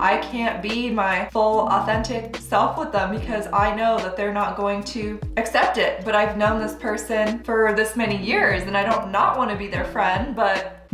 I can't be my full authentic self with them because I know that they're not going to accept it. But I've known this person for this many years and I don't not want to be their friend, but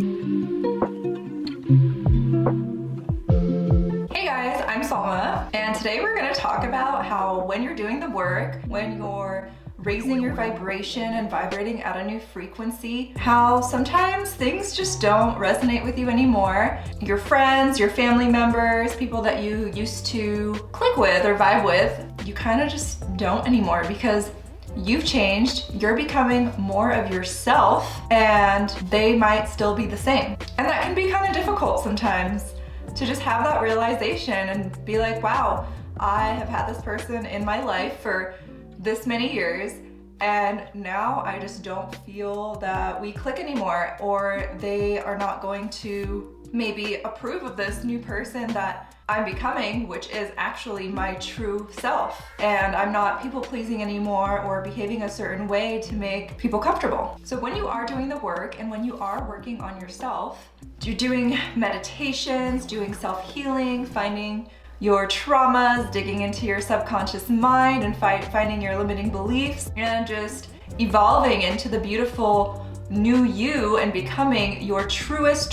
hey guys, I'm Salma, and today we're going to talk about how when you're doing the work, when you're raising your vibration and vibrating at a new frequency, how sometimes things just don't resonate with you anymore. Your friends, your family members, people that you used to click with or vibe with, you kind of just don't anymore because you've changed, you're becoming more of yourself, and they might still be the same. And that can be kind of difficult sometimes to just have that realization and be like, wow, I have had this person in my life for this many years, and now I just don't feel that we click anymore, or they are not going to maybe approve of this new person that I'm becoming, which is actually my true self. And I'm not people pleasing anymore or behaving a certain way to make people comfortable. So when you are doing the work and when you are working on yourself, you're doing meditations, doing self-healing, finding your traumas, digging into your subconscious mind and finding your limiting beliefs, and just evolving into the beautiful new you and becoming your truest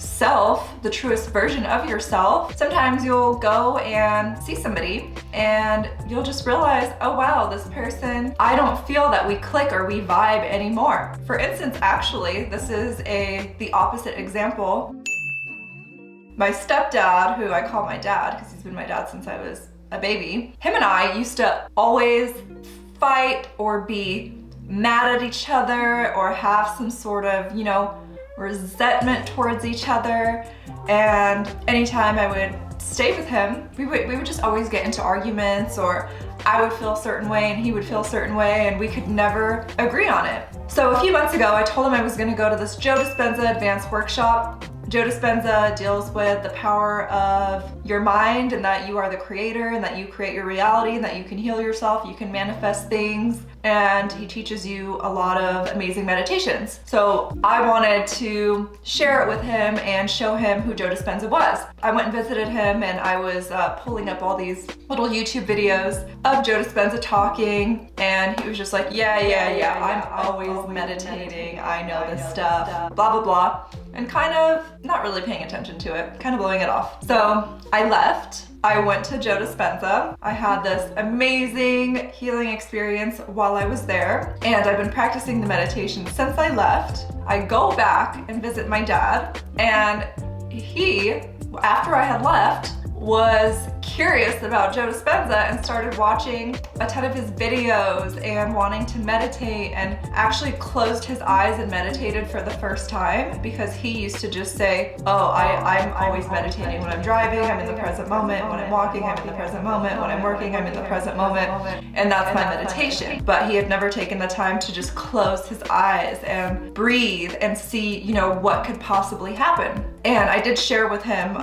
self, the truest version of yourself. Sometimes you'll go and see somebody and you'll just realize, oh wow, this person, I don't feel that we click or we vibe anymore. For instance, actually, this is the opposite example. My stepdad, who I call my dad because he's been my dad since I was a baby, him and I used to always fight or be mad at each other or have some sort of, resentment towards each other. And anytime I would stay with him, we would just always get into arguments, or I would feel a certain way and he would feel a certain way, and we could never agree on it. So a few months ago, I told him I was gonna go to this Joe Dispenza advanced workshop. Joe Dispenza deals with the power of your mind, and that you are the creator, and that you create your reality, and that you can heal yourself, you can manifest things, and he teaches you a lot of amazing meditations. So I wanted to share it with him and show him who Joe Dispenza was. I went and visited him, and I was pulling up all these little YouTube videos of Joe Dispenza talking, and he was just like, yeah, I'm always meditating, I know this stuff, blah, blah, blah. And kind of not really paying attention to it, kind of blowing it off. So I left, I went to Joe Dispenza. I had this amazing healing experience while I was there, and I've been practicing the meditation since I left. I go back and visit my dad, and he, after I had left, was curious about Joe Dispenza and started watching a ton of his videos and wanting to meditate, and actually closed his eyes and meditated for the first time, because he used to just say, oh, I'm always meditating when I'm driving, I'm in the present moment, when I'm walking, I'm in the present moment, when I'm working, I'm in the present moment, and that's my meditation. But he had never taken the time to just close his eyes and breathe and see, what could possibly happen. And I did share with him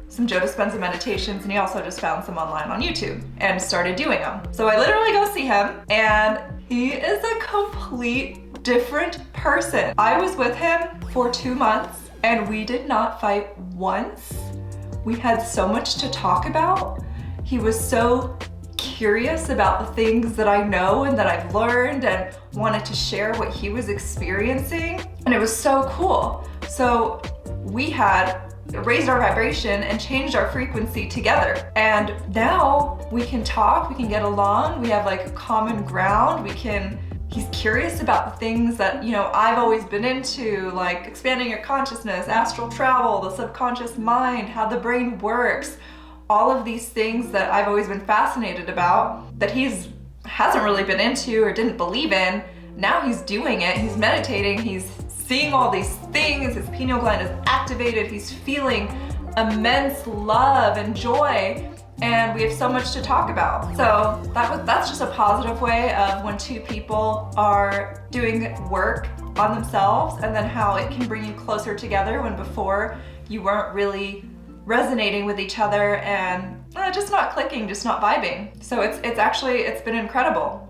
some Joe Dispenza meditations, and he also just found some online on YouTube and started doing them. So I literally go see him, and he is a complete different person. I was with him for 2 months and we did not fight once. We had so much to talk about. He was so curious about the things that I know and that I've learned, and wanted to share what he was experiencing, and it was so cool. So we had raised our vibration and changed our frequency together, and now we can talk, we can get along, we have like common ground, he's curious about the things that I've always been into, like expanding your consciousness, astral travel, the subconscious mind, how the brain works, all of these things that I've always been fascinated about that hasn't really been into or didn't believe in. Now he's doing it, he's meditating, he's seeing all these things, his pineal gland is activated, he's feeling immense love and joy, and we have so much to talk about. So that's just a positive way of when two people are doing work on themselves, and then how it can bring you closer together when before you weren't really resonating with each other and just not clicking, just not vibing. So it's been incredible.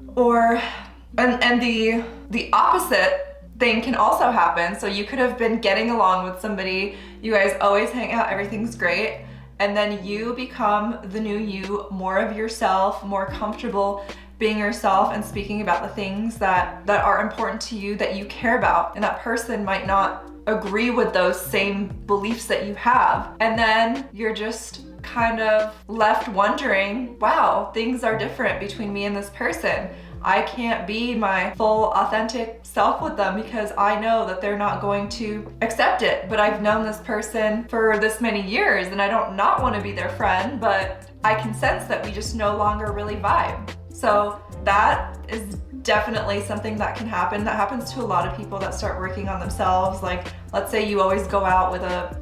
And the opposite thing can also happen. So you could have been getting along with somebody, you guys always hang out, everything's great, and then you become the new you, more of yourself, more comfortable being yourself and speaking about the things that are important to you, that you care about. And that person might not agree with those same beliefs that you have. And then you're just kind of left wondering, wow, things are different between me and this person. I can't be my full authentic self with them because I know that they're not going to accept it. But I've known this person for this many years and I don't not want to be their friend, but I can sense that we just no longer really vibe. So that is definitely something that can happen. That happens to a lot of people that start working on themselves. Like, let's say you always go out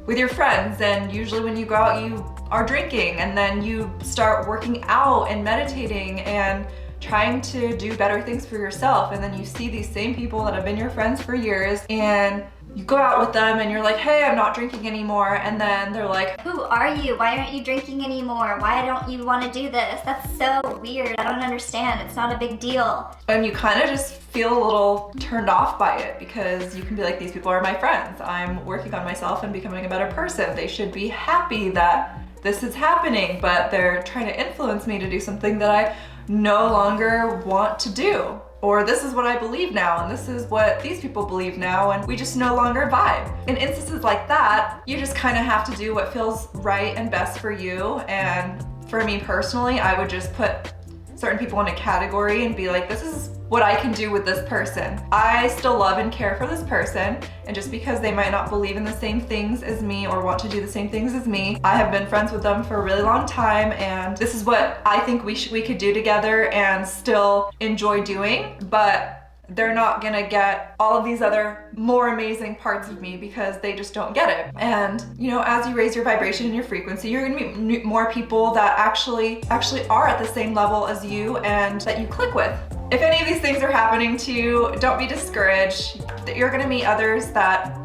with your friends, and usually when you go out you are drinking, and then you start working out and meditating and trying to do better things for yourself, and then you see these same people that have been your friends for years, and you go out with them and you're like, hey, I'm not drinking anymore, and then they're like, who are you? Why aren't you drinking anymore? Why don't you want to do this? That's so weird. I don't understand. It's not a big deal. And you kind of just feel a little turned off by it, because you can be like, these people are my friends. I'm working on myself and becoming a better person. They should be happy that this is happening, but they're trying to influence me to do something that I no longer want to do. Or this is what I believe now, and this is what these people believe now, and we just no longer vibe. In instances like that, you just kind of have to do what feels right and best for you. And for me personally, I would just put certain people in a category and be like, this is what I can do with this person. I still love and care for this person, and just because they might not believe in the same things as me or want to do the same things as me, I have been friends with them for a really long time, and this is what I think we could do together and still enjoy doing. But they're not gonna get all of these other more amazing parts of me because they just don't get it. And you know, as you raise your vibration and your frequency, you're gonna meet more people that actually are at the same level as you and that you click with. If any of these things are happening to you, don't be discouraged. You're gonna meet others that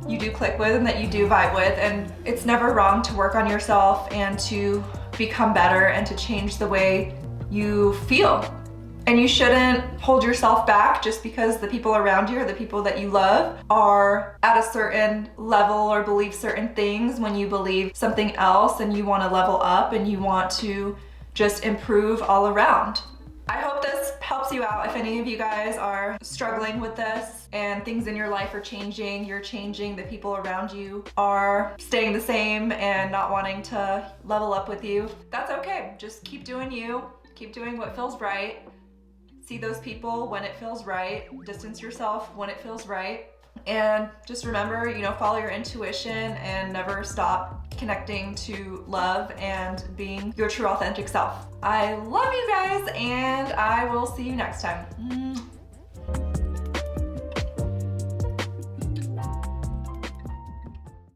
you do click with and that you do vibe with, and it's never wrong to work on yourself and to become better and to change the way you feel. And you shouldn't hold yourself back just because the people around you or the people that you love are at a certain level or believe certain things when you believe something else, and you want to level up and you want to just improve all around. I hope this helps you out if any of you guys are struggling with this and things in your life are changing, you're changing, the people around you are staying the same and not wanting to level up with you. That's okay. Just keep doing you, keep doing what feels right. See those people when it feels right, distance yourself when it feels right, and just remember, you know, follow your intuition and never stop connecting to love and being your true authentic self. I love you guys, and I will see you next time.